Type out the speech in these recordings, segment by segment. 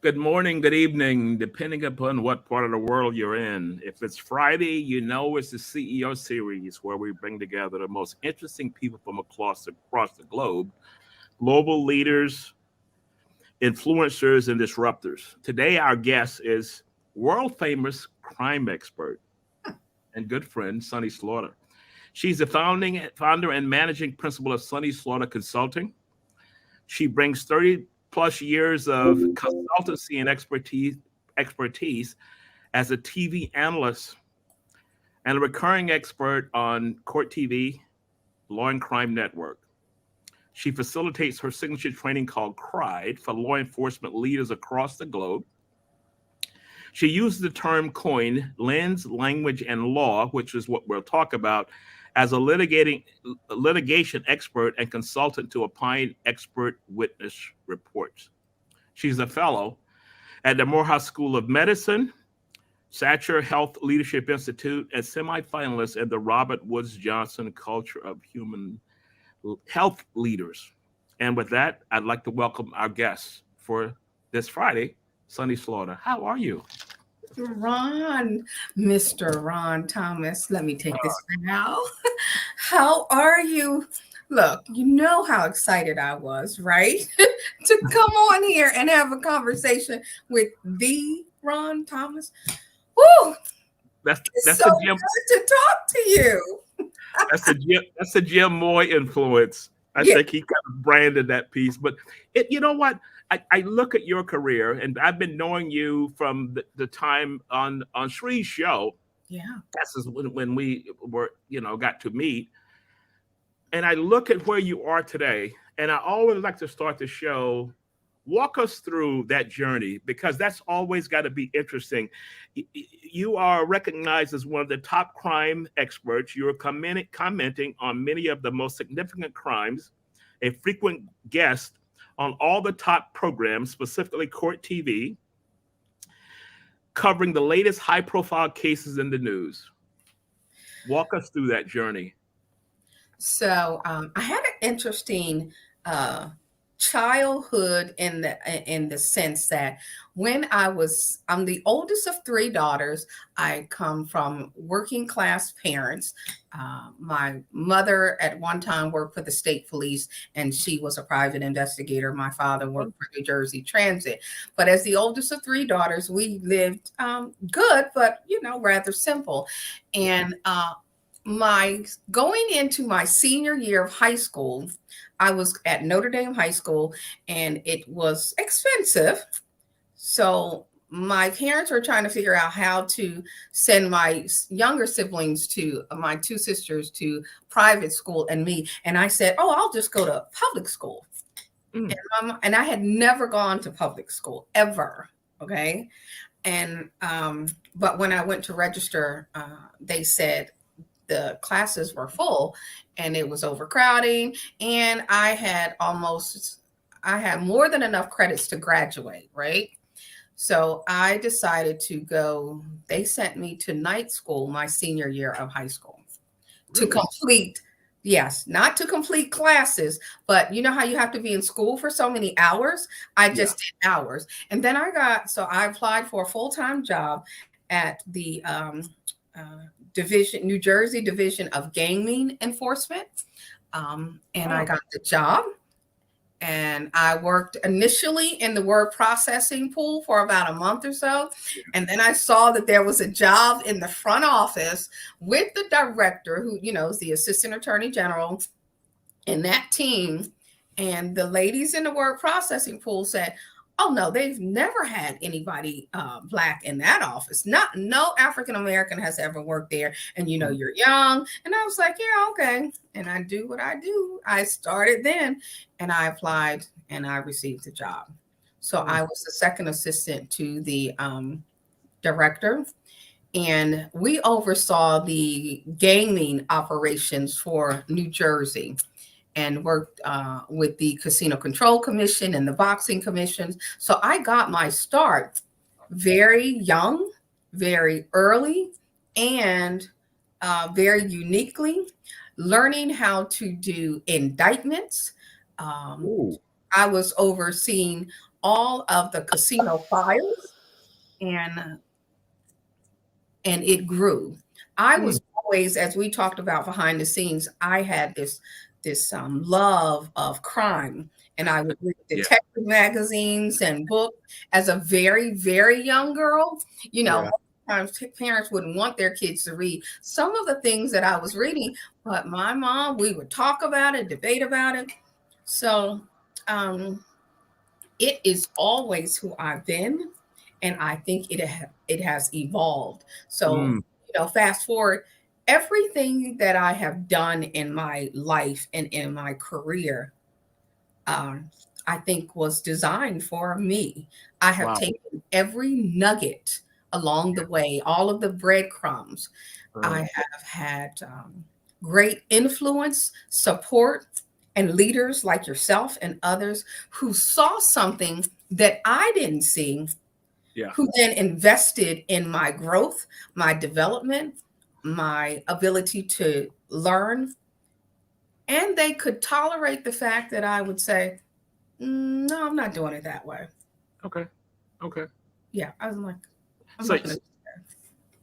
Good morning, good evening, depending upon what part of the world you're in. If it's Friday, it's the CEO series where we bring together the most interesting people from across the globe, global leaders, influencers, and disruptors. Today, our guest is world famous crime expert and good friend, Sunny Slaughter. She's the founder and managing principal of Sunny Slaughter Consulting. She brings 30 plus years of consultancy and expertise as a TV analyst and a recurring expert on Court TV, Law and Crime Network. She facilitates her signature training called CRIDE for law enforcement leaders across the globe. She uses the term coined lens, language, and law, which is what we'll talk about, as a litigation expert and consultant to opine expert witness reports. She's a fellow at the Morehouse School of Medicine, Satcher Health Leadership Institute, and semifinalist in the Robert Woods Johnson Culture of Human Health Leaders. And with that, I'd like to welcome our guest for this Friday, Sunny Slaughter. How are you? Mr. Ron Thomas, let me take this now. How are you? Look, you know how excited I was, right? To come on here and have a conversation with the Ron Thomas. Woo! That's So the Jim. good to talk to you. That's the Jim Moy influence. I Yeah. think he kind of branded that piece. But you know what? I look at your career, and I've been knowing you from the time on Shree's show. Yeah. That's when we were, got to meet. And I look at where you are today, and I always like to start the show. Walk us through that journey because that's always got to be interesting. You are recognized as one of the top crime experts. You're commenting on many of the most significant crimes, a frequent guest on all the top programs, specifically Court TV, covering the latest high profile cases in the news. Walk us through that journey. So I had an interesting childhood in the sense that when I'm the oldest of three daughters. I come from working class parents. My mother at one time worked for the state police, and she was a private investigator. My father worked for New Jersey Transit. But as the oldest of three daughters, we lived good, but rather simple. And my going into my senior year of high school, I was at Notre Dame High School, and it was expensive. So my parents were trying to figure out how to send my younger siblings to my two sisters to private school and me. And I said, "Oh, I'll just go to public school." Mm. And I had never gone to public school ever. Okay. And but when I went to register, they said the classes were full and it was overcrowding, and I had more than enough credits to graduate, right? So I decided to go. They sent me to night school my senior year of high school to Really? complete, yes, not to complete classes, but you know how you have to be in school for so many hours? I Yeah. just did hours. And then I applied for a full-time job at the New Jersey Division of Gaming Enforcement. And I Wow. got the job. And I worked initially in the word processing pool for about a month or so. And then I saw that there was a job in the front office with the director, who, is the assistant attorney general in that team. And the ladies in the word processing pool said, "Oh no, they've never had anybody Black in that office. No African American has ever worked there. And you're young." And I was like, "Yeah, okay." And I do what I do. I started then, and I applied, and I received the job. So I was the second assistant to the director, and we oversaw the gaming operations for New Jersey, and worked with the Casino Control Commission and the Boxing Commissions. So I got my start very young, very early, and very uniquely, learning how to do indictments. Ooh. I was overseeing all of the casino fires, and it grew. I Mm, was always, as we talked about behind the scenes, I had this love of crime, and I would read yeah. detective magazines and books as a very, very young girl. You know, Yeah. most times parents wouldn't want their kids to read some of the things that I was reading, but my mom, we would talk about it, debate about it. So it is always who I've been, and I think it has evolved. So, Mm, fast forward, everything that I have done in my life and in my career, um, I think was designed for me. I have wow. taken every nugget along the way, all of the breadcrumbs. I Uh, have had great influence, support, and leaders like yourself and others who saw something that I didn't see, yeah. who then invested in my growth, my development, my ability to learn. And they could tolerate the fact that I would say, no, I'm not doing it that way. Okay. Okay. Yeah, I was like, I'm So, not going to.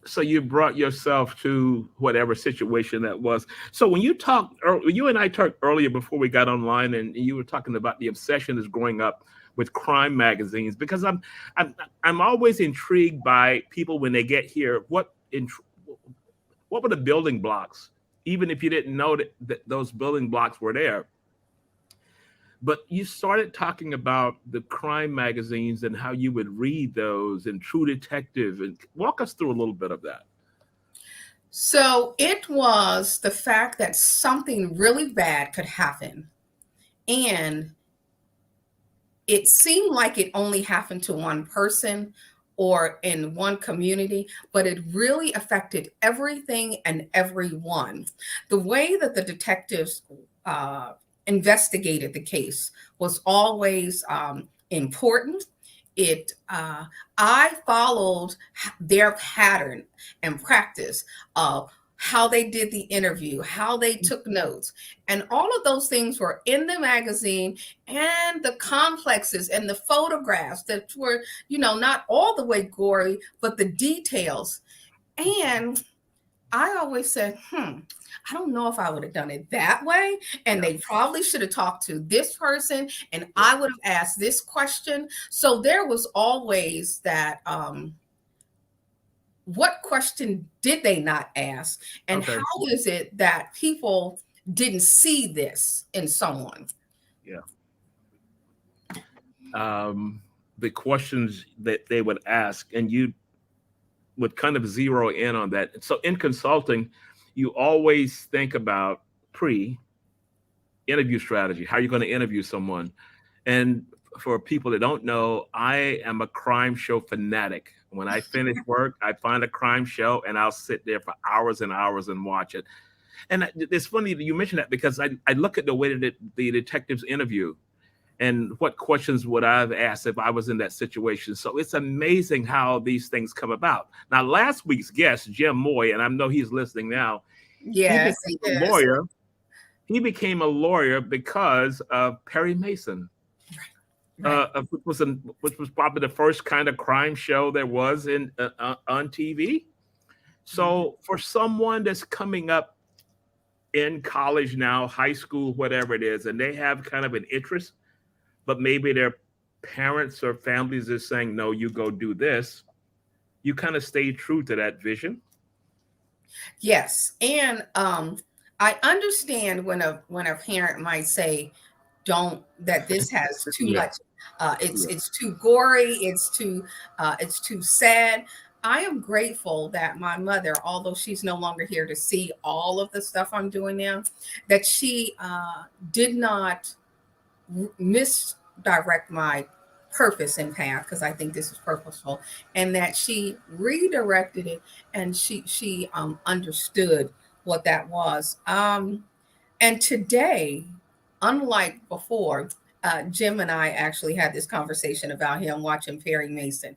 so you brought yourself to whatever situation that was. So when you talked, you and I talked earlier before we got online, and you were talking about the obsession that's growing up with crime magazines. Because I'm always intrigued by people when they get here. What were the building blocks, even if you didn't know that those building blocks were there? But you started talking about the crime magazines and how you would read those and True Detective, and walk us through a little bit of that. So it was the fact that something really bad could happen. And it seemed like it only happened to one person or in one community, but it really affected everything and everyone. The way that the detectives investigated the case was always important. It I followed their pattern and practice of how they did the interview, how they took notes, and all of those things were in the magazine, and the complexes and the photographs that were, not all the way gory, but the details. And I always said, I don't know if I would have done it that way. And Yeah. they probably should have talked to this person, and Yeah. I would have asked this question. So there was always that what question did they not ask? And Okay. how is it that people didn't see this in someone? Yeah. Um, the questions that they would ask, and you would kind of zero in on that. So in consulting, you always think about pre interview strategy. How are you going to interview someone? And for people that don't know, I am a crime show fanatic. When I finish work, I find a crime show and I'll sit there for hours and hours and watch it. And it's funny that you mentioned that, because I look at the way that the detectives interview and what questions would I have asked if I was in that situation. So it's amazing how these things come about. Now, last week's guest, Jim Moy, and I know he's listening now, he Yes, became it a is. lawyer. He became a lawyer because of Perry Mason, Right. which was probably the first kind of crime show there was in on TV. Mhm. So for someone that's coming up in college now, high school, whatever it is, and they have kind of an interest, but maybe their parents or families are saying, no, you go do this. You kind of stay true to that vision. Yes. And I understand when a parent might say, don't, that this has too Yeah. much, it's Yeah. it's too gory, it's too sad. I am grateful that my mother, although she's no longer here to see all of the stuff I'm doing now, that she did not misdirect my purpose and path, because I think this is purposeful, and that she redirected it, and she understood what that was. And today, unlike before, Jim and I actually had this conversation about him watching Perry Mason.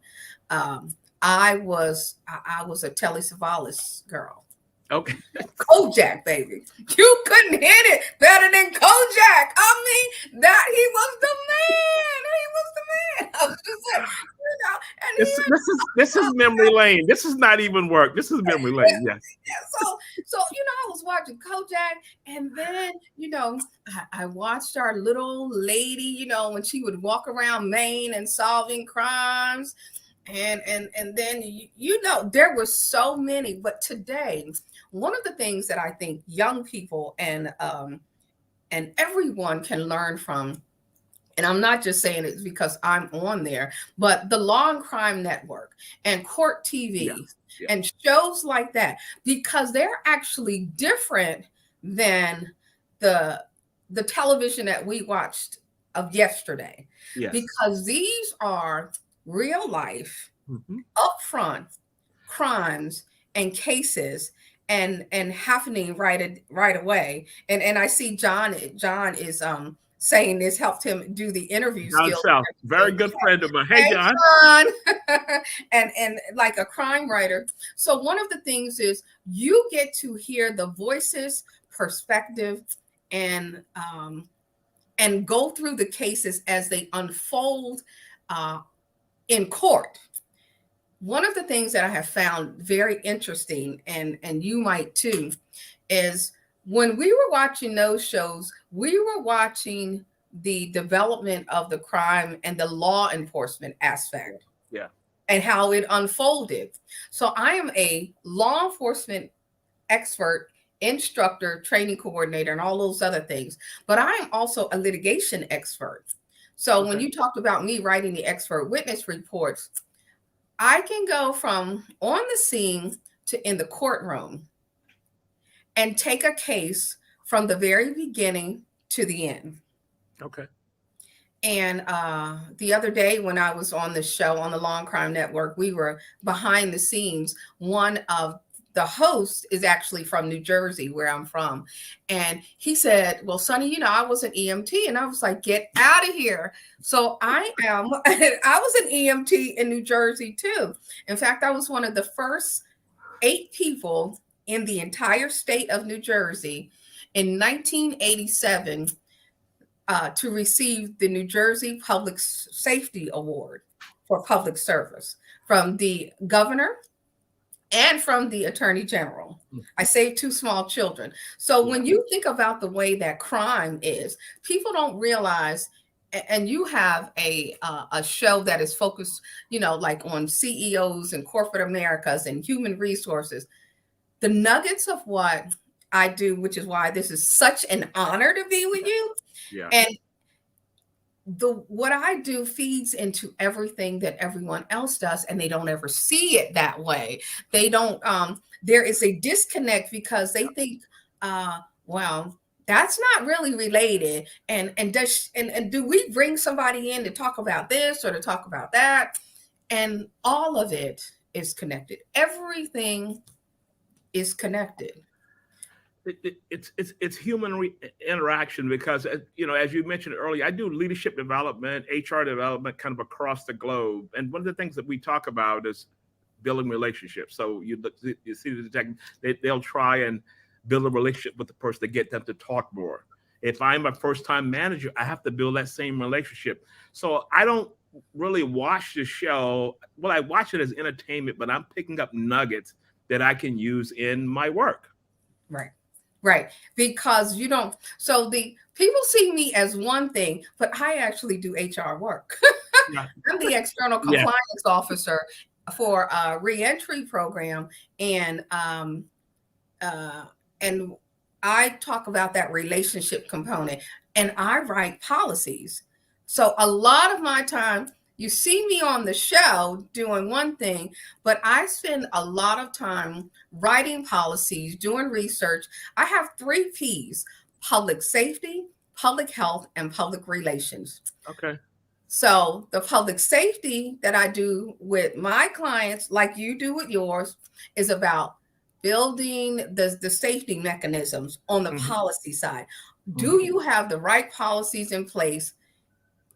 I was a Telly Savalas girl. Okay. Kojak, baby. You couldn't hit it better than Kojak. I mean, that he was the man. He was the man. This is memory lane. This is not even work. This is memory lane. Yes. So I was watching Kojak, and then I watched our little lady, when she would walk around Maine and solving crimes, and then there were so many. But today, one of the things that I think young people and everyone can learn from, and I'm not just saying it because I'm on there, but the Law and Crime Network and Court TV and shows like that, because they're actually different than the television that we watched of yesterday. Yes. Because these are real life, upfront crimes and cases and happening right away. And I see John is saying this helped him do the interview John skills. South, very good friend of mine. Hey, John. and like a crime writer. So one of the things is you get to hear the voices, perspective, and go through the cases as they unfold in court. One of the things that I have found very interesting, and you might too, is when we were watching those shows, we were watching the development of the crime and the law enforcement aspect. Yeah. And how it unfolded. So I am a law enforcement expert, instructor, training coordinator, and all those other things. But I am also a litigation expert. So when you talked about me writing the expert witness reports, I can go from on the scene to in the courtroom and take a case from the very beginning to the end. Okay. And the other day when I was on the show on the Law and Crime Network, we were behind the scenes. One of the hosts is actually from New Jersey, where I'm from. And he said, well, Sonny, I was an EMT. And I was like, get out of here. So I was an EMT in New Jersey too. In fact, I was one of the first 8 people in the entire state of New Jersey in 1987 to receive the New Jersey Public Safety Award for public service from the governor and from the attorney general. I saved 2 small children. So when you think about the way that crime is, people don't realize, and you have a show that is focused, like on CEOs and corporate Americas and human resources. The nuggets of what I do, which is why this is such an honor to be with you. Yeah. And what I do feeds into everything that everyone else does, and they don't ever see it that way. They don't, there is a disconnect because they think, well, that's not really related. And do we bring somebody in to talk about this or to talk about that? And all of it is connected. Everything is connected. It's human interaction because, as you mentioned earlier, I do leadership development, HR development kind of across the globe. And one of the things that we talk about is building relationships. So you see the detective, they'll try and build a relationship with the person to get them to talk more. If I'm a first-time manager, I have to build that same relationship. So I don't really watch the show. Well, I watch it as entertainment, but I'm picking up nuggets that I can use in my work. Right. Because so the people see me as one thing, but I actually do HR work. I'm the external compliance officer for a reentry program. And I talk about that relationship component, and I write policies. So a lot of my time, you see me on the show doing one thing, but I spend a lot of time writing policies, doing research. I have 3 P's: public safety, public health, and public relations. Okay. So the public safety that I do with my clients, like you do with yours, is about building the safety mechanisms on the policy side. Do you have the right policies in place?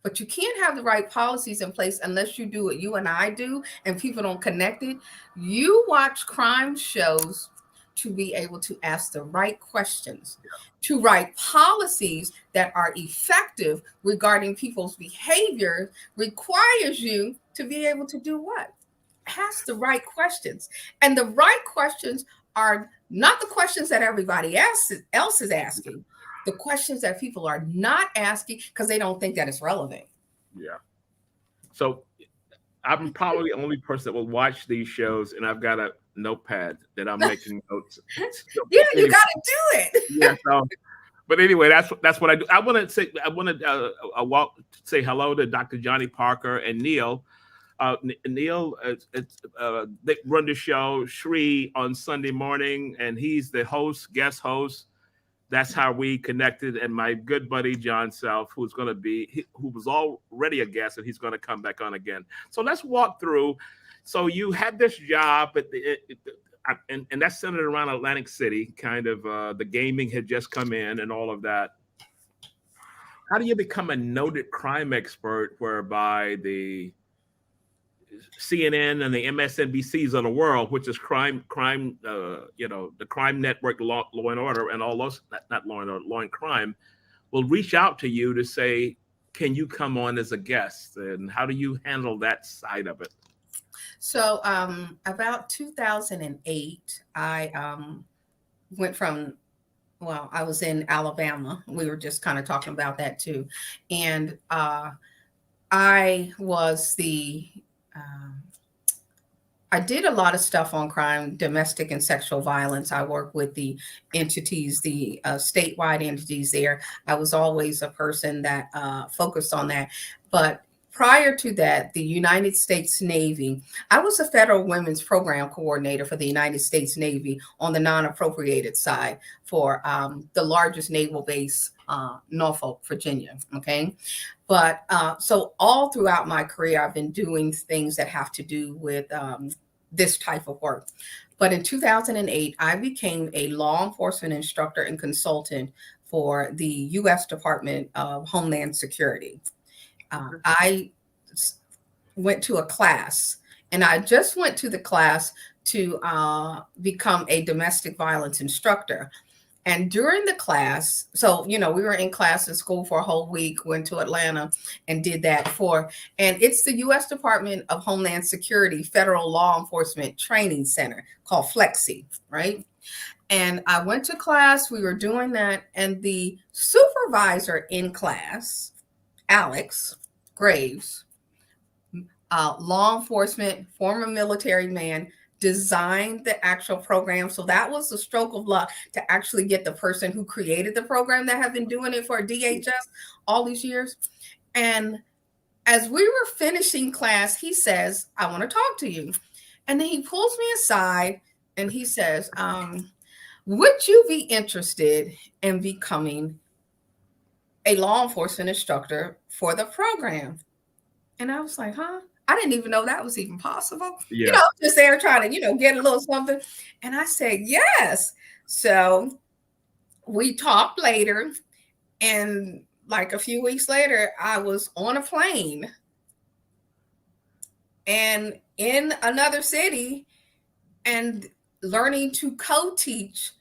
But you can't have the right policies in place unless you do what you and I do, and people don't connect it. You watch crime shows to be able to ask the right questions, to write policies that are effective regarding people's behavior requires you to be able to do what? ask the right questions. And the right questions are not the questions that everybody else is asking, the questions that people are not asking because they don't think that it's relevant. Yeah. So I'm probably the only person that will watch these shows, and I've got a notepad that I'm making notes. So, Yeah, you anyway, got to do it. yeah. So, but anyway, that's what I do. I want to say hello to Dr. Johnny Parker and Neil. Neil, they run the show Shri on Sunday morning, and he's the guest host. That's how we connected. And my good buddy John Self, who was already a guest, and he's going to come back on again. So let's walk through. So you had this job and that's centered around Atlantic City. Kind of the gaming had just come in and all of that. How do you become a noted crime expert, whereby the CNN and the MSNBCs of the world, which is the crime network, Law and Order, and all those, not Law and Order, Law and Crime, will reach out to you to say, can you come on as a guest? And how do you handle that side of it? So about 2008, I went from, well, I was in Alabama. We were just kind of talking about that too. And I was I did a lot of stuff on crime, domestic and sexual violence. I work with the entities, the statewide entities there. I was always a person that focused on that. But prior to that, the United States Navy, I was a federal women's program coordinator for the United States Navy on the non-appropriated side for the largest naval base, Norfolk, Virginia. Okay. But so all throughout my career, I've been doing things that have to do with this type of work. But in 2008, I became a law enforcement instructor and consultant for the U.S. Department of Homeland Security. I went to a class, and I just went to the class to become a domestic violence instructor. And during the class, so, we were in class in school for a whole week, went to Atlanta and did that and it's the U.S. Department of Homeland Security Federal Law Enforcement Training Center called Flexi, right? And I went to class, we were doing that, and the supervisor in class, Alex Graves, law enforcement, former military man, designed the actual program. So that was a stroke of luck to actually get the person who created the program that have been doing it for DHS all these years. And as we were finishing class, he says, I want to talk to you. And then he pulls me aside and he says, would you be interested in becoming a law enforcement instructor for the program? And I was like, huh? I didn't even know that was even possible. Yeah. Just there trying to, get a little something. And I said, yes. So we talked later. And like a few weeks later, I was on a plane and in another city and learning to co-teach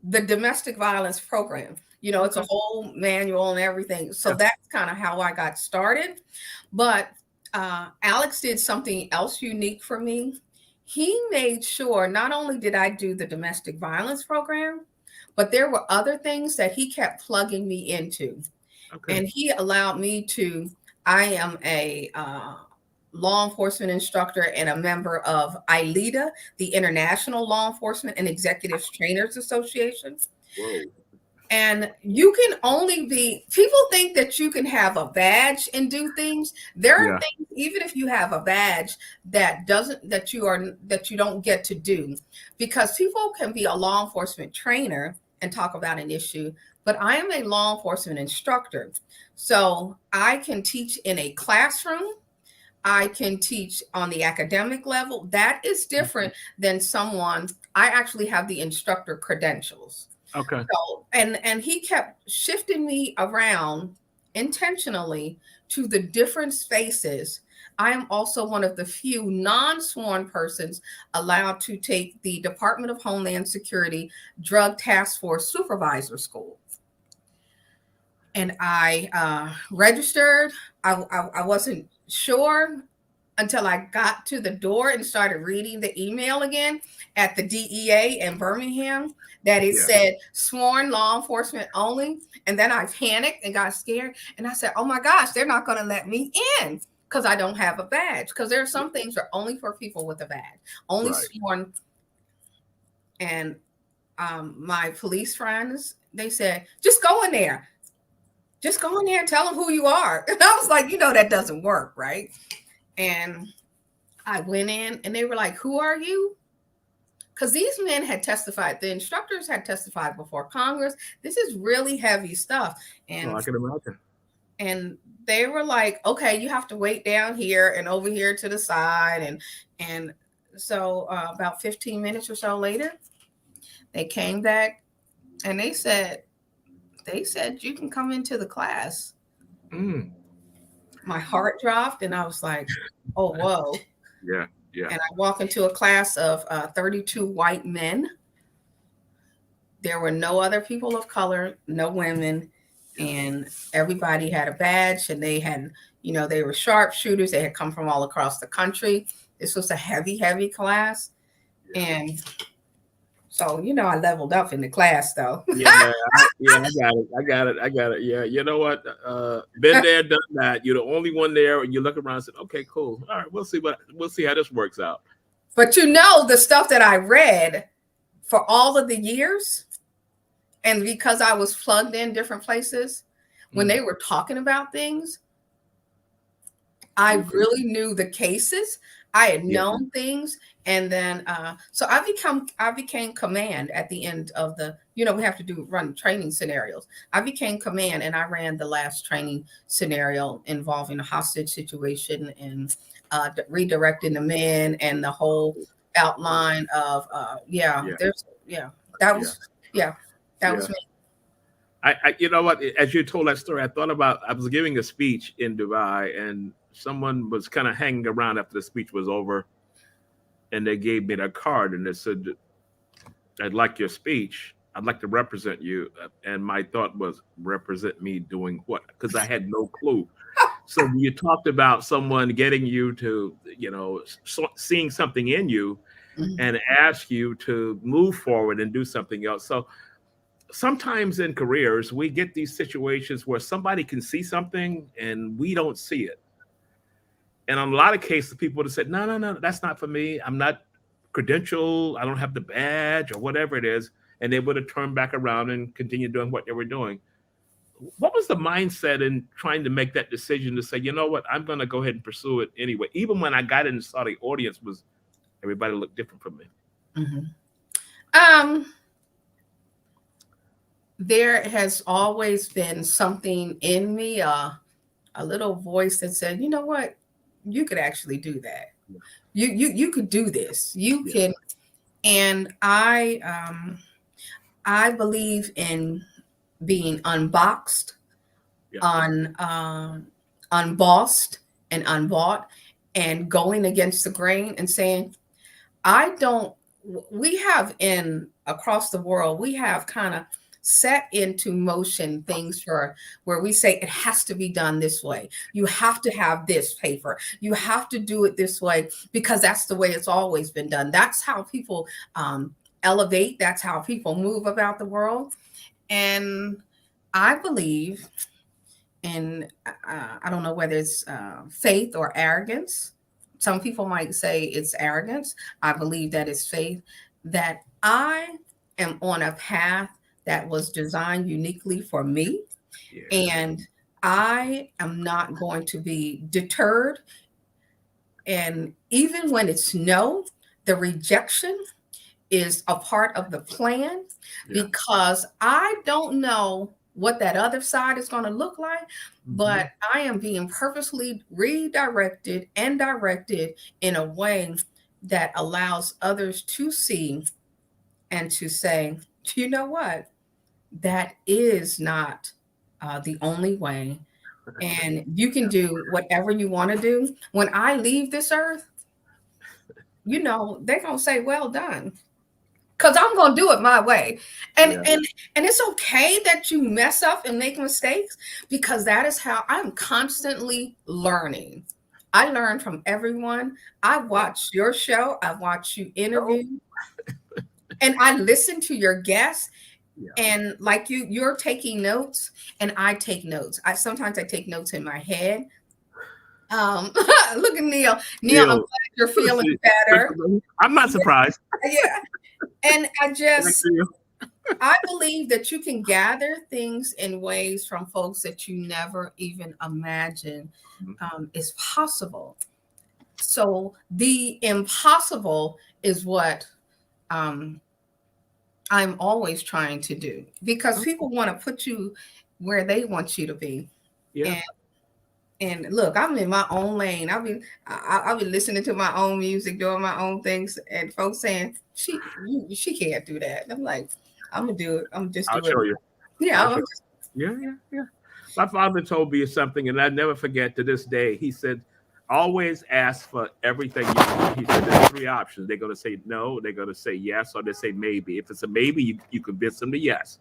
the domestic violence program. It's a whole manual and everything. So that's kind of how I got started. But Alex did something else unique for me. He made sure not only did I do the domestic violence program, but there were other things that he kept plugging me into. Okay. And he allowed me I am a law enforcement instructor and a member of ILEADA, the International Law Enforcement and Executive Trainers Association. Whoa. And you can only people think that you can have a badge and do things. There are things, even if you have a badge, that you don't get to do, because people can be a law enforcement trainer and talk about an issue, but I am a law enforcement instructor. So I can teach in a classroom. I can teach on the academic level. That is different than I actually have the instructor credentials. Okay. So, and he kept shifting me around intentionally to the different spaces. I am also one of the few non-sworn persons allowed to take the Department of Homeland Security Drug Task Force Supervisor School. And I registered. I wasn't sure until I got to the door and started reading the email again at the DEA in Birmingham that it said sworn law enforcement only. And then I panicked and got scared. And I said, oh my gosh, they're not going to let me in because I don't have a badge. Because there are some things that are only for people with a badge, only sworn. And my police friends, they said, just go in there. Just go in there and tell them who you are. And I was like, that doesn't work, right? And I went in and they were like, who are you? Because these men had testified. The instructors had testified before Congress. This is really heavy stuff. And I can imagine. And they were like, okay, you have to wait down here and over here to the side. And so about 15 minutes or so later, they came back and they said, you can come into the class. My heart dropped and I was like, oh, whoa. Yeah. And I walked into a class of 32 white men. There were no other people of color, no women, and everybody had a badge and they had, they were sharpshooters. They had come from all across the country. This was a heavy, heavy class. And so, I leveled up in the class, though. I got it. Yeah, you know what? Been there, done that. You're the only one there, and you look around and say, "Okay, cool. All right, we'll see how this works out." But the stuff that I read for all of the years, and because I was plugged in different places, when they were talking about things, I really knew the cases. I had known things. And then, so I became command at the end of the, we have to run training scenarios. I became command and I ran the last training scenario involving a hostage situation and redirecting the men and the whole outline of, that was me. I you know what, as you told that story, I was giving a speech in Dubai and someone was kind of hanging around after the speech was over. And they gave me that card and they said, I'd like your speech. I'd like to represent you. And my thought was, represent me doing what? Because I had no clue. So you talked about someone getting you to, seeing something in you and ask you to move forward and do something else. So sometimes in careers, we get these situations where somebody can see something and we don't see it. And on a lot of cases, people would have said, no, that's not for me. I'm not credentialed. I don't have the badge or whatever it is. And they would have turned back around and continued doing what they were doing. What was the mindset in trying to make that decision to say, you know what, I'm going to go ahead and pursue it anyway? Even when I got in and saw the audience everybody looked different from me. There has always been something in me, a little voice that said, you know what? You could actually do that. You could do this. You can. And I believe in being unboxed, unbossed, and unbought, and going against the grain and saying, we have across the world, we have kind of set into motion things where we say it has to be done this way. You have to have this paper. You have to do it this way because that's the way it's always been done. That's how people elevate. That's how people move about the world. And I believe in, I don't know whether it's faith or arrogance. Some people might say it's arrogance. I believe that it's faith, that I am on a path that was designed uniquely for me. And I am not going to be deterred. And even when it's no, the rejection is a part of the plan because I don't know what that other side is going to look like, but I am being purposely redirected and directed in a way that allows others to see and to say, you know what? That is not the only way. And you can do whatever you want to do. When I leave this earth, they're going to say, well done. Because I'm going to do it my way. And it's okay that you mess up and make mistakes because that is how I'm constantly learning. I learn from everyone. I watch your show. I watch you Oh, interview, and I listen to your guests. yeah. And like you're taking notes, and I take notes. I sometimes I take notes in my head. Um, Look at Neil. Neil, I'm Neil, glad you're feeling better. I'm not surprised. Yeah, and Thank you. I believe that you can gather things in ways from folks that you never even imagine is possible. So the impossible is what um, I'm always trying to do, because people want to put you where they want you to be. Yeah. And look, I'm in my own lane. I've been listening to my own music, doing my own things, and folks saying she can't do that. And I'm like, I'm gonna do it. I'm just I'll do it. show you. Yeah, I'll show you. Yeah, yeah, yeah. My father told me something, and I never forget to this day. He said, always ask for everything you want. He said, there's three options. They're going to say no, they're going to say yes, or they say maybe. If it's a maybe, you convince them to yes.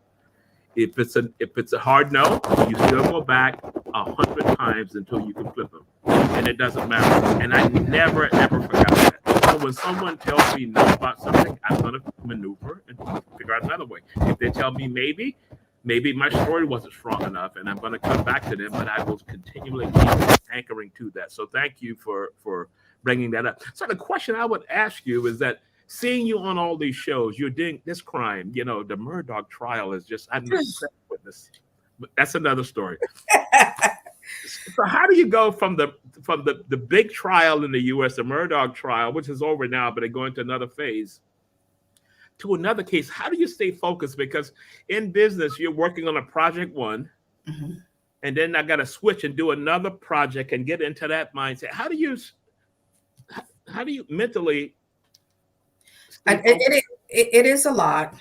If it's a hard no, you still go back 100 times until you can flip them, and it doesn't matter. And I never ever forgot that. So when someone tells me no about something, I'm gonna maneuver and figure out another way. If they tell me maybe my story wasn't strong enough, and I'm gonna come back to them, but I will continually keep anchoring to that. So thank you for bringing that up. So the question I would ask you is that seeing you on all these shows, you're doing this crime. You know, the Murdoch trial is just, I'm obsessed with this. But that's another story. So how do you go from the big trial in the U.S., the Murdoch trial, which is over now, but they're going to another phase, to another case? How do you stay focused? Because in business, you're working on a project one, and then I got to switch and do another project and get into that mindset. How do you mentally stay focused? it is a lot.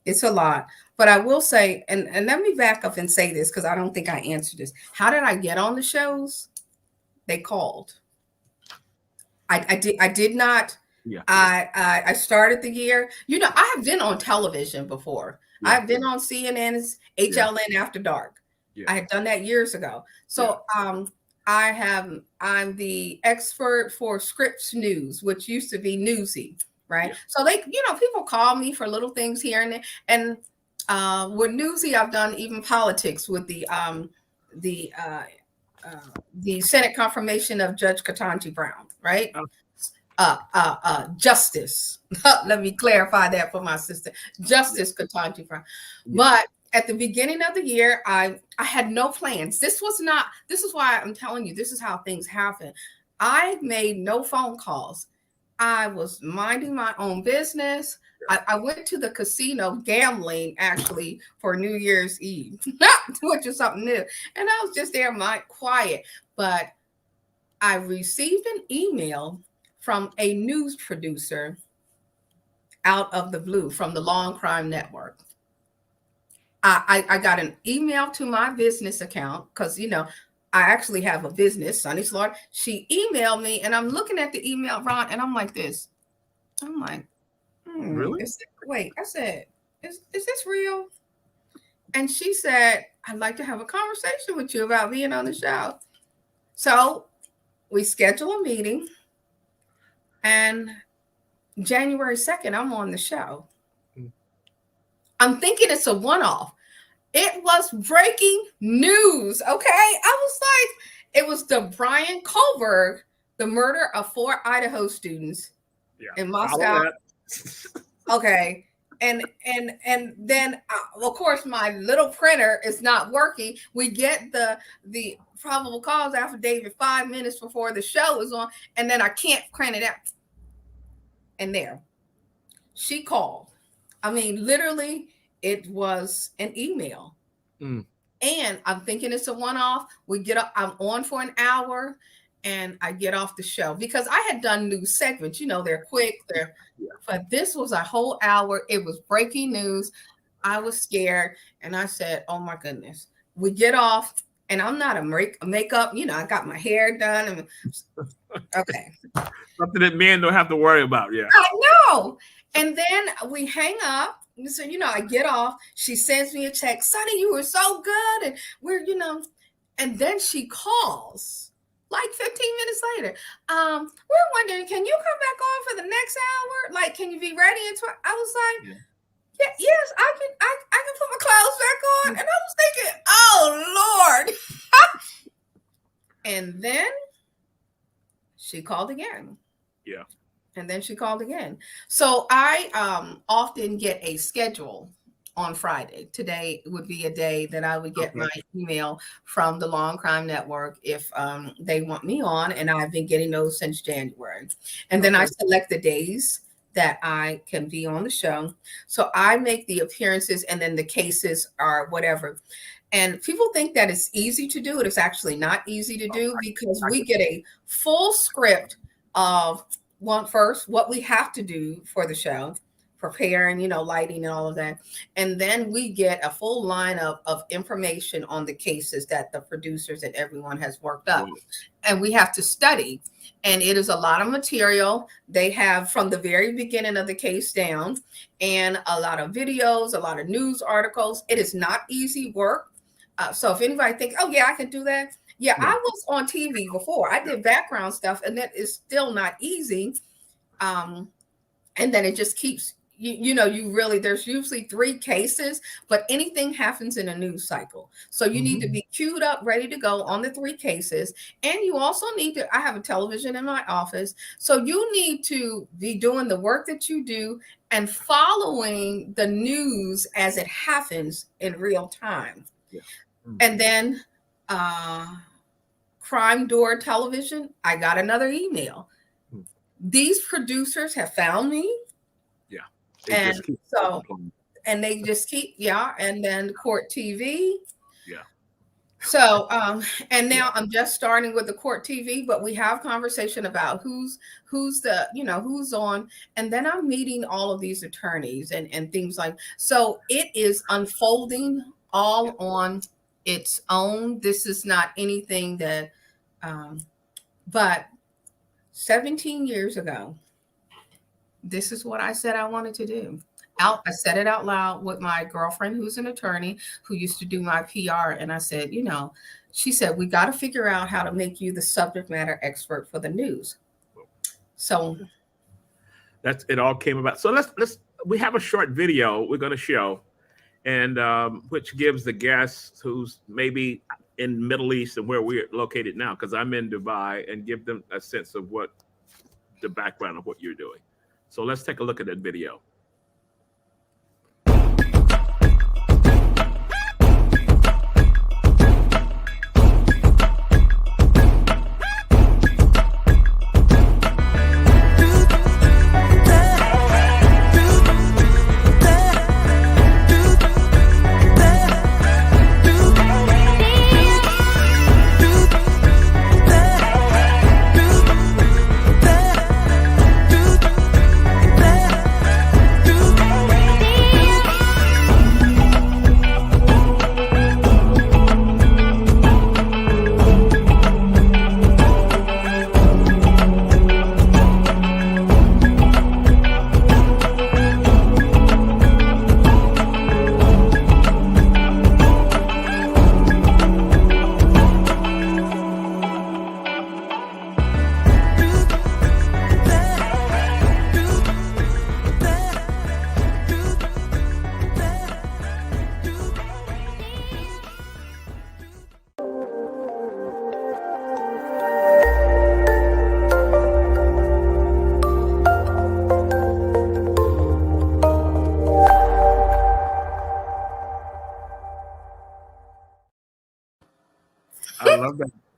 It's a lot. But I will say, and let me back up and say this, because I don't think I answered this. How did I get on the shows? They called. I did not. Yeah. I started the year. You know, I have been on television before. Yeah. I've been on CNN's HLN After Dark. Yeah. I had done that years ago. So I'm the expert for Scripps News, which used to be Newsy, right? Yeah. So people call me for little things here and there. And with Newsy, I've done even politics with the Senate confirmation of Judge Ketanji Brown, right? Justice. Let me clarify that for my sister, Justice Ketanji Brown. Yeah. But at the beginning of the year, I had no plans. This is why I'm telling you, this is how things happen. I made no phone calls. I was minding my own business. I went to the casino gambling actually for New Year's Eve, which is something new. And I was just there, quiet. But I received an email from a news producer out of the blue from the Law and Crime Network. I got an email to my business account because, you know, I actually have a business, Sunny's Lord. She emailed me, and I'm looking at the email, Ron, and I'm like this. I'm like, really? Wait, I said, is this real? And she said, I'd like to have a conversation with you about being on the show. So we schedule a meeting, and January 2nd, I'm on the show. I'm thinking it's a one-off. It was breaking news, okay? I was like, it was the Brian Kohlberg, the murder of 4 Idaho students in Moscow. Okay. And then, of course, my little printer is not working. We get the probable cause affidavit 5 minutes before the show is on, and then I can't print it out. And there, she called. I mean, literally, it was an email. And I'm thinking it's a one-off. We get up, I'm on for an hour, and I get off the show because I had done news segments. You know, they're quick. But this was a whole hour. It was breaking news. I was scared, and I said, "Oh my goodness." We get off, and I'm not a makeup. You know, I got my hair done. And okay, something that men don't have to worry about. Yeah, I know. And then we hang up. So, you know, I get off. She sends me a text. Sonny, you were so good. And we're, you know, and then she calls like 15 minutes later, we're wondering, can you come back on for the next hour? Like, can you be ready in 12? I was like, Yeah. yeah, yes, I can put my clothes back on. And I was thinking, oh Lord. And then she called again. Yeah. And then she called again. So I often get a schedule on Friday. Today would be a day that I would get my email from the Law and Crime Network if they want me on, and I've been getting those since January. And then I select the days that I can be on the show. So I make the appearances, and then the cases are whatever. And people think that it's easy to do. It is actually not easy to do because we get a full script of first, what we have to do for the show, preparing, lighting and all of that. And then we get a full lineup of information on the cases that the producers and everyone has worked up. And we have to study. And it is a lot of material. They have from the very beginning of the case down, and a lot of videos, a lot of news articles. It is not easy work. So if anybody thinks, oh yeah, I can do that. Yeah, I was on TV before. I did background stuff, and that is still not easy. And then it just keeps, there's usually 3 cases, but anything happens in a news cycle. So you need to be queued up, ready to go on the 3 cases. And you also need to, I have a television in my office. So you need to be doing the work that you do and following the news as it happens in real time. Yeah. And then Crime Door Television, I got another email. These producers have found me. Yeah. And so, and they just keep, and then Court TV. Yeah. So, and now I'm just starting with the Court TV, but we have conversation about who's the, who's on. And then I'm meeting all of these attorneys and things like, so it is unfolding all on its own. This is not anything that, but 17 years ago, this is what I said I wanted to do. I said it out loud with my girlfriend, who's an attorney, who used to do my PR. And I said, she said, we got to figure out how to make you the subject matter expert for the news. So it all came about. So we have a short video we're going to show, and which gives the guests who's maybe in Middle East and where we're located now, because I'm in Dubai, and give them a sense of what the background of what you're doing. So let's take a look at that video.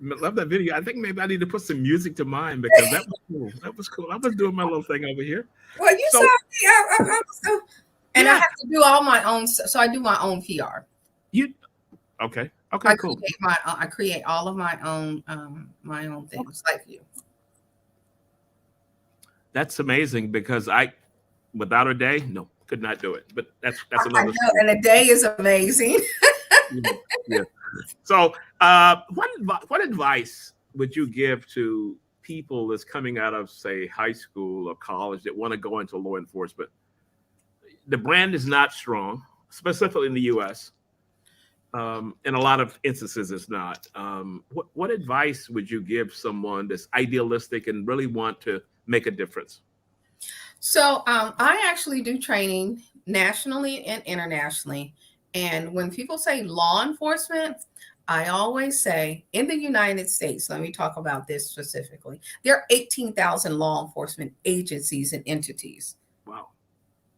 I love that video. I think maybe I need to put some music to mine, because that was cool. That was cool. I was doing my little thing over here. Well, you saw me. And I have to do all my own. So I do my own PR. Okay, cool. I create all of my own things, like you. That's amazing, because without a day, no, could not do it. But that's another. And a day is amazing. Yeah. So, what advice would you give to people that's coming out of, say, high school or college that want to go into law enforcement? The brand is not strong, specifically in the U.S. In a lot of instances, it's not. What advice would you give someone that's idealistic and really want to make a difference? So I actually do training nationally and internationally. And when people say law enforcement, I always say in the United States, let me talk about this specifically. There are 18,000 law enforcement agencies and entities. Wow.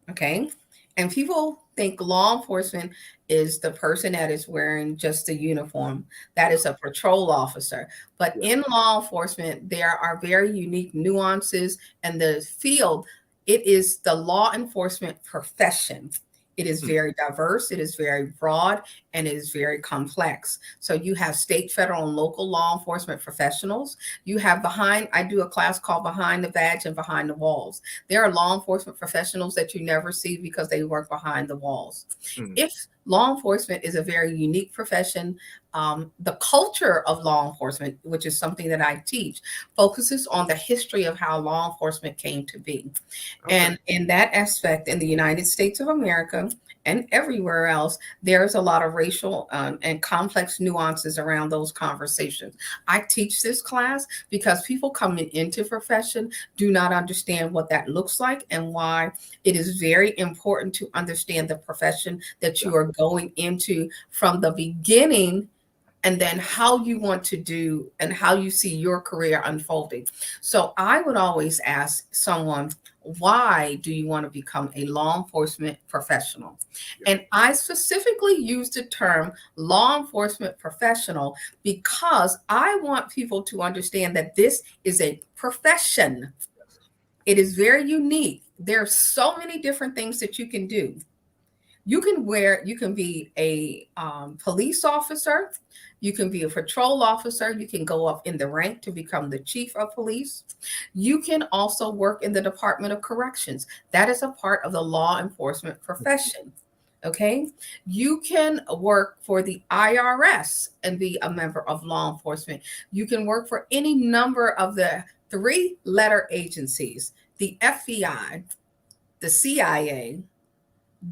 Okay. And people think law enforcement is the person that is wearing just a uniform. That Yeah. is a patrol officer. But Yeah. in law enforcement, there are very unique nuances and the field. It is the law enforcement profession. It is Hmm. very diverse, it is very broad, and it is very complex. So you have state, federal, and local law enforcement professionals. You have I do a class called Behind the Badge and Behind the Walls. There are law enforcement professionals that you never see because they work behind the walls. Hmm. If law enforcement is a very unique profession, the culture of law enforcement, which is something that I teach, focuses on the history of how law enforcement came to be. Okay. And in that aspect, in the United States of America and everywhere else, there's a lot of racial and complex nuances around those conversations. I teach this class because people coming into profession do not understand what that looks like and why it is very important to understand the profession that Yeah. you are going into from the beginning, and then how you want to do and how you see your career unfolding. So I would always ask someone, why do you want to become a law enforcement professional? Yeah. And I specifically use the term law enforcement professional because I want people to understand that this is a profession. It is very unique. There are so many different things that you can do. You can be a police officer, you can be a patrol officer, you can go up in the rank to become the chief of police. You can also work in the Department of Corrections. That is a part of the law enforcement profession. Okay. You can work for the IRS and be a member of law enforcement. You can work for any number of the 3-letter agencies: the FBI, the CIA,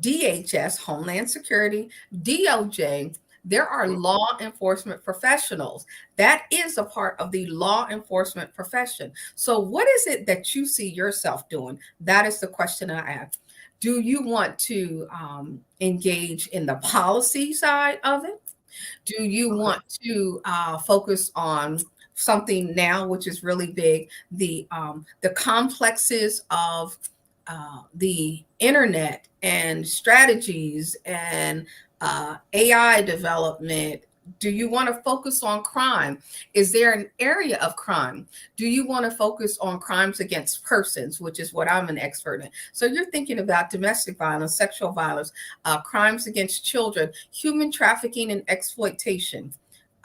DHS, Homeland Security, DOJ. There are law enforcement professionals. That is a part of the law enforcement profession. So, what is it that you see yourself doing? That is the question I ask. Do you want to engage in the policy side of it? Do you Okay. want to focus on something now, which is really big, the complexes of the internet and strategies and AI development? Do you want to focus on crime? Is there an area of crime? Do you want to focus on crimes against persons, which is what I'm an expert in? So you're thinking about domestic violence, sexual violence, crimes against children, human trafficking and exploitation.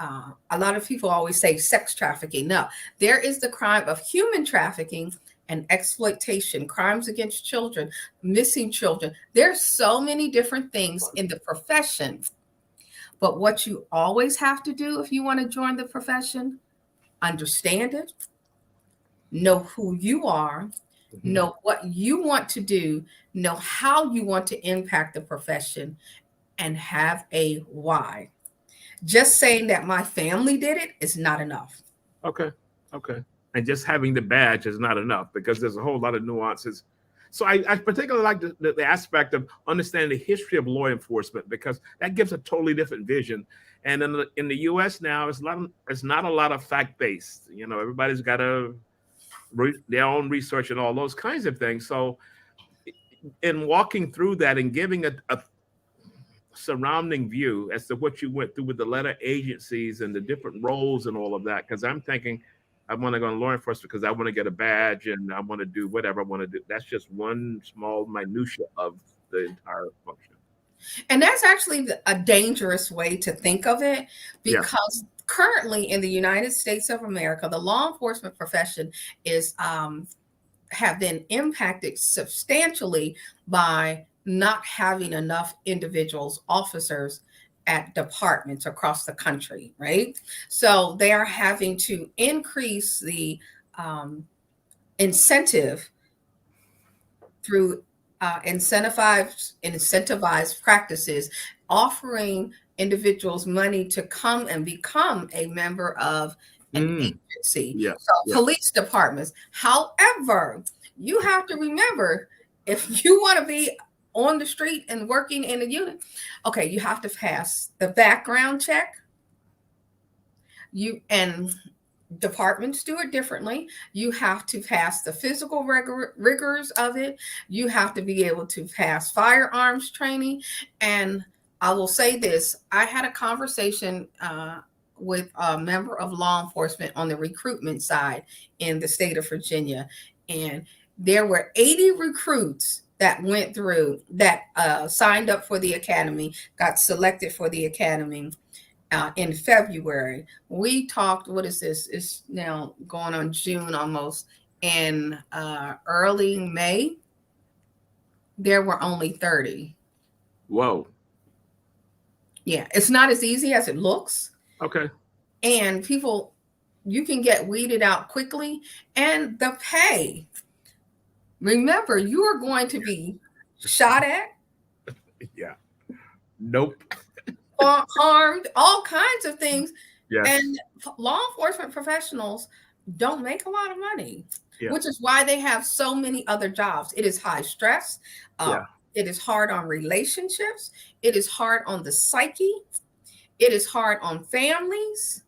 A lot of people always say sex trafficking. No, there is the crime of human trafficking and exploitation, crimes against children, missing children. There's so many different things in the profession. But what you always have to do if you want to join the profession, understand it, know who you are, Mhm. know what you want to do, know how you want to impact the profession, and have a why. Just saying that my family did it is not enough. Okay. Okay. And just having the badge is not enough because there's a whole lot of nuances. So I particularly like the aspect of understanding the history of law enforcement because that gives a totally different vision. And in the U.S. now, it's not a lot of fact based. You know, everybody's got their own research and all those kinds of things. So in walking through that and giving a surrounding view as to what you went through with the letter agencies and the different roles and all of that. Because I'm thinking, I want to go in law enforcement because I want to get a badge and I want to do whatever I want to do. That's just one small minutia of the entire function. And that's actually a dangerous way to think of it Yeah. because currently in the United States of America, the law enforcement profession is have been impacted substantially by not having enough individuals, officers at departments across the country, right? So they are having to increase the incentive through incentivized practices, offering individuals money to come and become a member of an agency. Yeah. So Yeah. police departments. However, you have to remember, if you want to be on the street and working in a unit, okay, you have to pass the background check. And departments do it differently. You have to pass the physical rigors of it. You have to be able to pass firearms training. And I will say this, I had a conversation with a member of law enforcement on the recruitment side in the state of Virginia. And there were 80 recruits that went through, that signed up for the academy, got selected for the academy. In February, we talked, what is this? It's now going on June almost. In early May, there were only 30. Whoa. Yeah, it's not as easy as it looks. Okay. And people, you can get weeded out quickly. And the pay, remember, you are going to be shot at. Yeah. Nope. Harmed, all kinds of things. Yes. And law enforcement professionals don't make a lot of money, Yeah. which is why they have so many other jobs. It is high stress. It is hard on relationships. It is hard on the psyche. It is hard on families.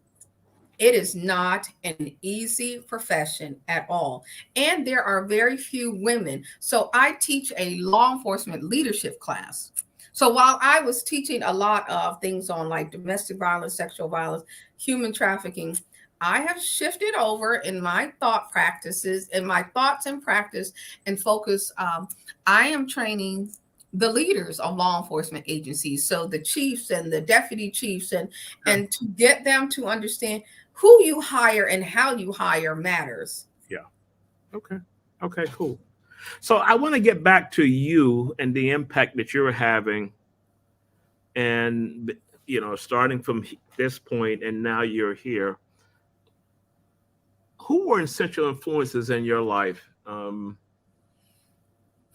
It is not an easy profession at all. And there are very few women. So I teach a law enforcement leadership class. So while I was teaching a lot of things on like domestic violence, sexual violence, human trafficking, I have shifted over in my thought practices, in my thoughts and practice and focus. I am training the leaders of law enforcement agencies. So the chiefs and the deputy chiefs, and to get them to understand who you hire and how you hire matters. Yeah. Okay. Okay, cool. So I want to get back to you and the impact that you're having, and starting from this point and now you're here. Who were essential influences in your life,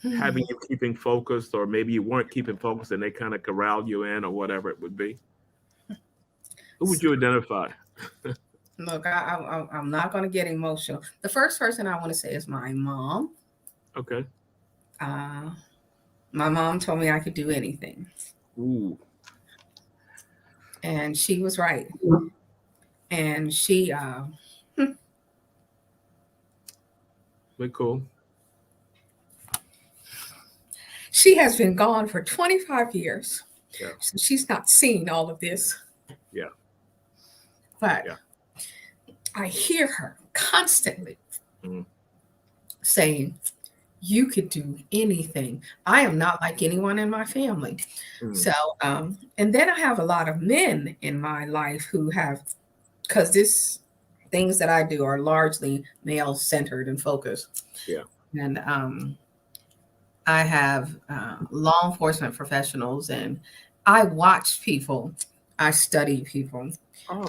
having you keeping focused, or maybe you weren't keeping focused and they kind of corralled you in, or whatever it would be? Who would you identify? Look, I'm not going to get emotional. The first person I want to say is my mom. Okay. My mom told me I could do anything. Ooh. And she was right. And she Very cool. She has been gone for 25 years. Yeah. So she's not seen all of this. Yeah. But I hear her constantly saying, you could do anything. I am not like anyone in my family. So, and then I have a lot of men in my life who have, because things that I do are largely male centered and focused. Yeah. And I have law enforcement professionals, and I watch people. I study people. Oh.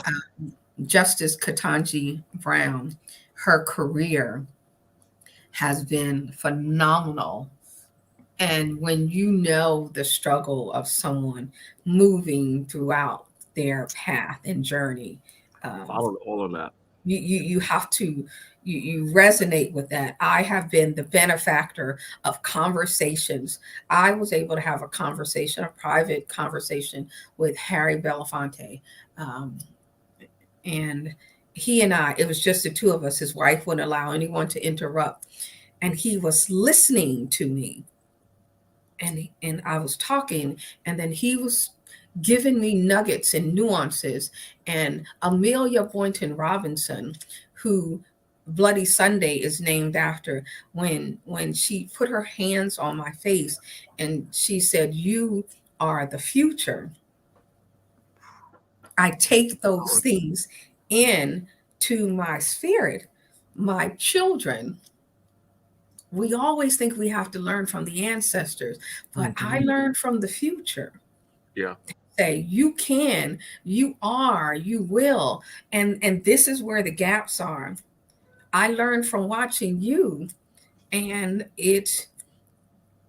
Justice Ketanji Brown, her career has been phenomenal. And when you know the struggle of someone moving throughout their path and journey, all of that. You have to, you resonate with that. I have been the benefactor of conversations. I was able to have a private conversation with Harry Belafonte. And he and I, it was just the two of us. His wife wouldn't allow anyone to interrupt. And he was listening to me. And I was talking, and then he was giving me nuggets and nuances. And Amelia Boynton Robinson, who Bloody Sunday is named after, when she put her hands on my face and she said, "You are the future." I take those things in to my spirit. My children, we always think we have to learn from the ancestors, but I learned from the future. Yeah. Say, you can, you are, you will. And this is where the gaps are. I learned from watching you. And it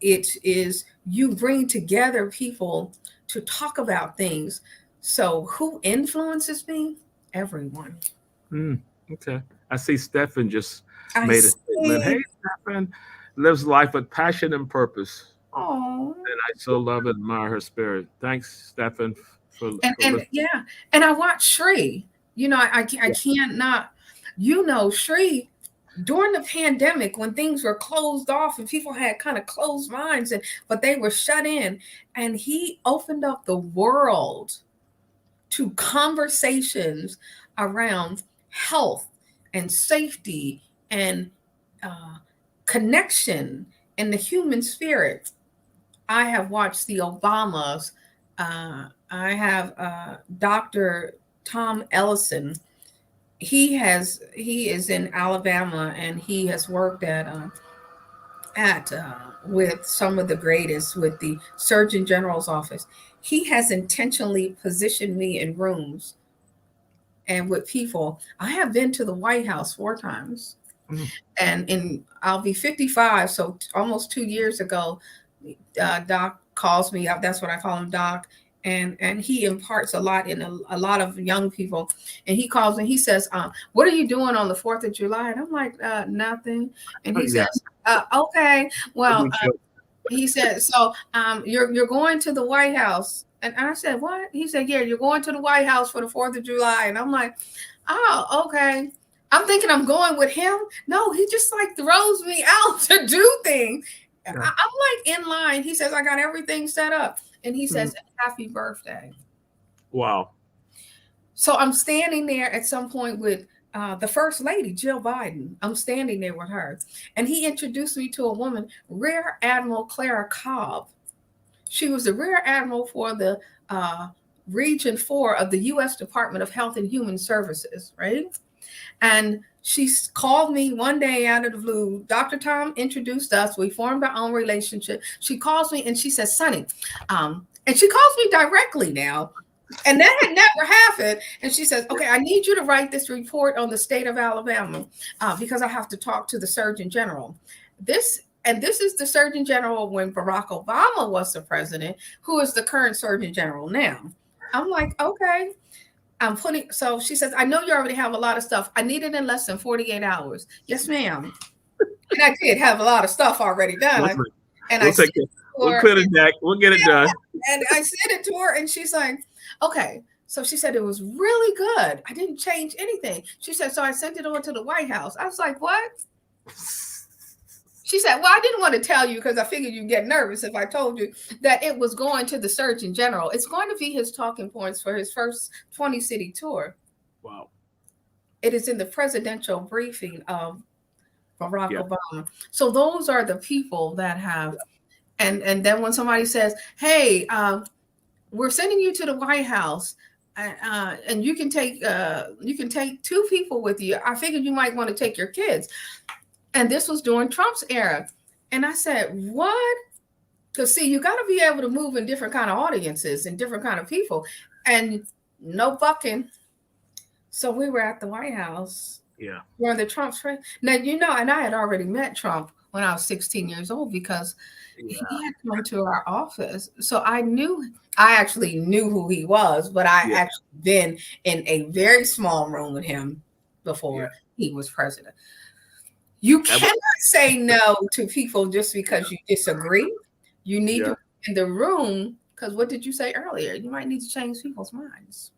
is, you bring together people to talk about things. So who influences me? Everyone. Okay. I see Stefan just I made a statement. Hey, see. Stefan lives life with passion and purpose. Oh. And I so love and admire her spirit. Thanks, Stefan, for And listening. yeah, and I watched Shri. I can't not. Shri during the pandemic when things were closed off and people had kind of closed minds, but they were shut in, and he opened up the world to conversations around health and safety and uh, connection and the human spirit. I have watched the Obamas. I have Dr. Tom Ellison. He is in Alabama, and he has worked at with some of the greatest with the Surgeon General's office. He has intentionally positioned me in rooms and with people. I have been to the White House 4 times, Mm. and I'll be 55, so almost 2 years ago, Doc calls me up. That's what I call him, Doc. And he imparts a lot in a lot of young people. And he calls me. He says, "What are you doing on the 4th of July?" And I'm like, "Nothing." And he Yeah. says, "Okay, well," he said, "So you're going to the White House." And I said, "What?" He said, "Yeah, you're going to the White House for the 4th of July." And I'm like, "Oh, okay." I'm thinking I'm going with him. No, he just like throws me out to do things. I'm like in line. He says, "I got everything set up." And he says, "Happy birthday." Wow. So I'm standing there at some point with the First Lady, Jill Biden. I'm standing there with her. And he introduced me to a woman, Rear Admiral Clara Cobb. She was the Rear Admiral for the Region 4 of the U.S. Department of Health and Human Services, right? And she called me one day out of the blue. Dr. Tom introduced us. We formed our own relationship. She calls me and she says, "Sonny," and she calls me directly now. And that had never happened. And she says, "Okay, I need you to write this report on the state of Alabama because I have to talk to the Surgeon General." This is the Surgeon General when Barack Obama was the president, who is the current Surgeon General now. I'm like, okay. So she says, "I know you already have a lot of stuff. I need it in less than 48 hours. Yes, ma'am. And I did have a lot of stuff already done. And We'll I sent take it. it to We'll her. clear the deck. We'll get it done. And I sent it to her, and she's like, "Okay." So she said it was really good. I didn't change anything. She said, "So I sent it on to the White House." I was like, "What?" She said, "Well, I didn't want to tell you because I figured you'd get nervous if I told you that it was going to the Surgeon General. It's going to be his talking points for his first 20-city tour." Wow. It is in the presidential briefing of Barack Obama. So those are the people that have, and then when somebody says, "Hey, we're sending you to the White House, and you can take 2 people with you. I figured you might want to take your kids." And this was during Trump's era. And I said, "What?" Because see, you got to be able to move in different kind of audiences and different kind of people, and no bucking. So we were at the White House. Yeah. During the Trump's now, and I had already met Trump when I was 16 years old because he had come to our office. So I actually knew who he was, but I actually been in a very small room with him before he was president. You cannot say no to people just because you disagree. You need to be in the room because what did you say earlier? You might need to change people's minds.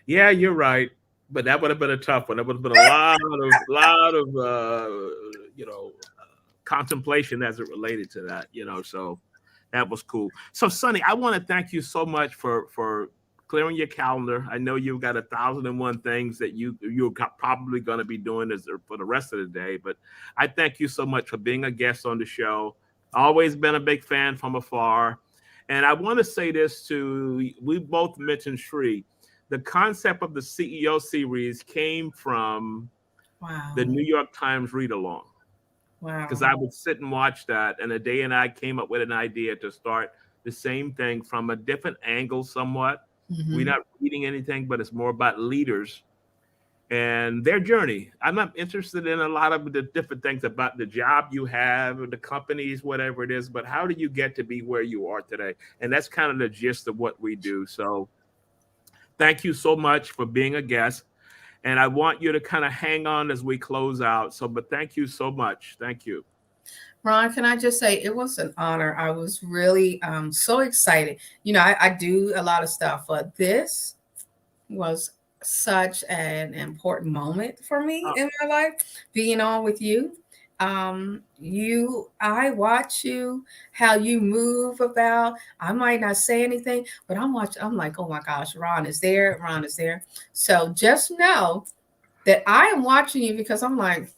Yeah, you're right. But that would have been a tough one. That would have been a lot of contemplation as it related to that, so that was cool. So Sonny, I want to thank you so much for clearing your calendar. I know you've got 1,001 things that you're probably going to be doing for the rest of the day, but I thank you so much for being a guest on the show. Always been a big fan from afar. And I want to say this we both mentioned Shri. The concept of the CEO series came from the New York Times read along. Wow. Because I would sit and watch that, and Ade and I came up with an idea to start the same thing from a different angle somewhat. Mm-hmm. We're not reading anything, but it's more about leaders and their journey. I'm not interested in a lot of the different things about the job you have or the companies, whatever it is, but how do you get to be where you are today? And that's kind of the gist of what we do. So Thank you so much for being a guest. And I want you to kind of hang on as we close out. So, but thank you so much. Thank you. Ron, can I just say it was an honor. I was really so excited. I do a lot of stuff, but this was such an important moment for me in my life, being on with you. I watch you, how you move about. I might not say anything, but I'm watching, I'm like, oh my gosh, Ron is there, Ron is there. So just know that I am watching you because I'm like,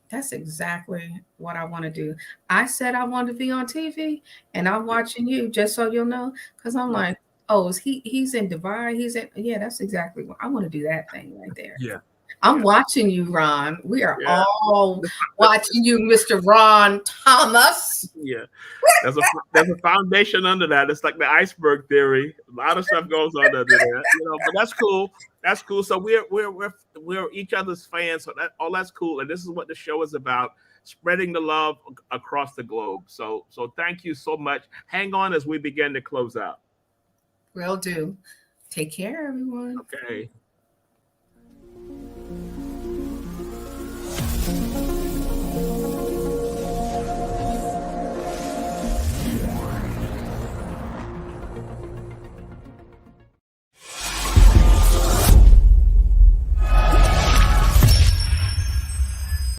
that's exactly what I want to do. I said I want to be on TV, and I'm watching you just so you'll know, because I'm like, oh, he's in Dubai? Yeah, that's exactly what I want to do, that thing right there. Yeah. I'm watching you, Ron. We are Yeah. all watching you, Mr. Ron Thomas. Yeah. There's a foundation under that. It's like the iceberg theory. A lot of stuff goes on under there, but that's cool. That's cool. So we're each other's fans. So that's cool. And this is what the show is about: spreading the love across the globe. So thank you so much. Hang on as we begin to close out. Will do. Take care, everyone. Okay.